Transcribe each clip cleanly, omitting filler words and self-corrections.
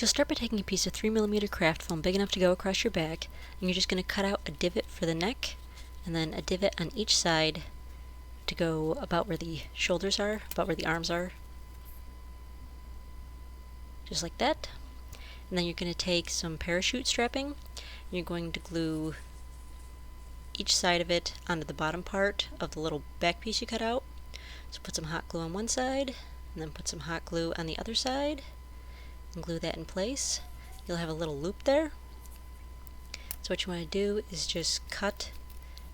you'll start by taking a piece of 3mm craft foam big enough to go across your back, and you're just going to cut out a divot for the neck, and then a divot on each side to go about where the shoulders are, about where the arms are. Just like that. And then you're going to take some parachute strapping, and you're going to glue each side of it onto the bottom part of the little back piece you cut out. So put some hot glue on one side, and then put some hot glue on the other side, and glue that in place. You'll have a little loop there. So what you want to do is just cut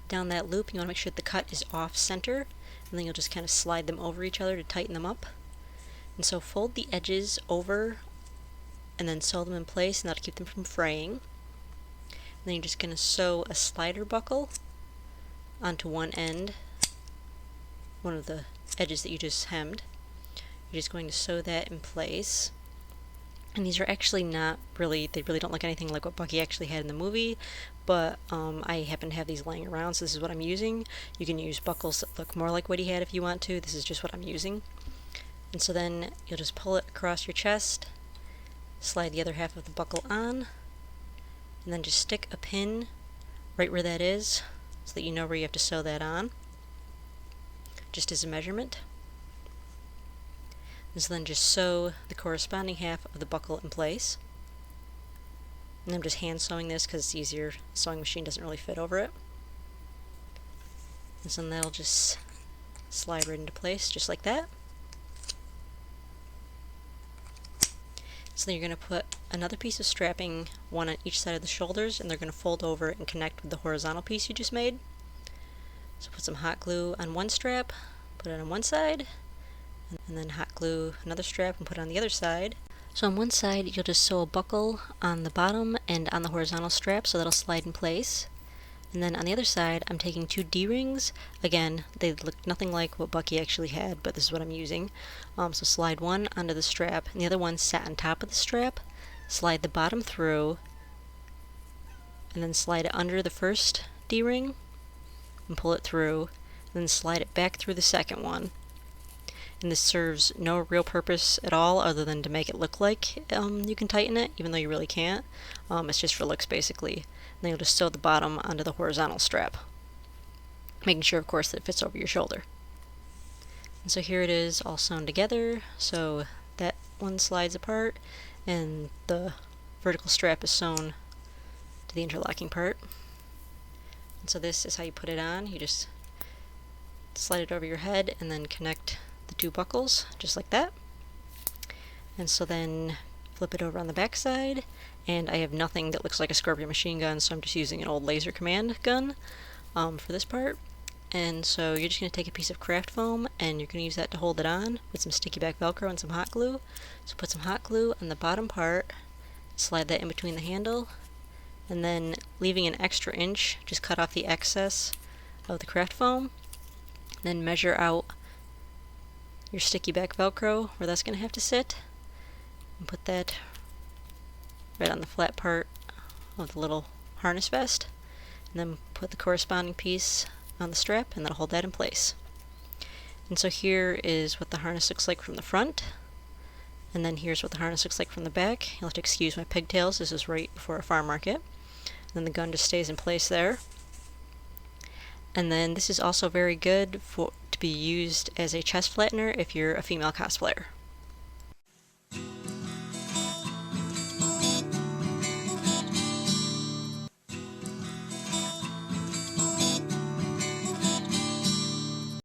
down that loop. You want to make sure the cut is off center, and then you'll just kind of slide them over each other to tighten them up. And so fold the edges over and then sew them in place, and that'll keep them from fraying. And then you're just going to sew a slider buckle onto one end, one of the edges that you just hemmed. You're just going to sew that in place. And these are actually not really, they really don't look anything like what Bucky actually had in the movie, but I happen to have these laying around, so this is what I'm using. You can use buckles that look more like what he had if you want to. This is just what I'm using. And so then you'll just pull it across your chest, slide the other half of the buckle on, and then just stick a pin right where that is so that you know where you have to sew that on, just as a measurement. And so then just sew the corresponding half of the buckle in place. And I'm just hand sewing this because it's easier. The sewing machine doesn't really fit over it. And so then that'll just slide right into place just like that. So then you're going to put another piece of strapping, one on each side of the shoulders, and they're going to fold over and connect with the horizontal piece you just made. So put some hot glue on one strap, put it on one side, and then hot glue another strap and put it on the other side. So on one side you'll just sew a buckle on the bottom and on the horizontal strap so that'll slide in place. And then on the other side I'm taking two D-rings. Again, they look nothing like what Bucky actually had, but this is what I'm using. So slide one onto the strap and the other one sat on top of the strap. Slide the bottom through and then slide it under the first D-ring and pull it through, and then slide it back through the second one. And this serves no real purpose at all other than to make it look like you can tighten it, even though you really can't. It's just for looks basically. And then you'll just sew the bottom onto the horizontal strap, making sure of course that it fits over your shoulder. And so here it is all sewn together, so that one slides apart and the vertical strap is sewn to the interlocking part. And so this is how you put it on. You just slide it over your head and then connect the two buckles just like that. And so then flip it over on the back side, and I have nothing that looks like a Scorpion machine gun, so I'm just using an old laser command gun for this part. And so you're just going to take a piece of craft foam and you're going to use that to hold it on with some sticky back velcro and some hot glue. So put some hot glue on the bottom part, slide that in between the handle, and then leaving an extra inch, just cut off the excess of the craft foam, then measure out your sticky back velcro where that's going to have to sit, and put that right on the flat part of the little harness vest, and then put the corresponding piece on the strap, and that'll hold that in place. And so here is what the harness looks like from the front, and then here's what the harness looks like from the back. You'll have to excuse my pigtails, this is right before a farm market. And then the gun just stays in place there. And then this is also very good to be used as a chest flattener if you're a female cosplayer.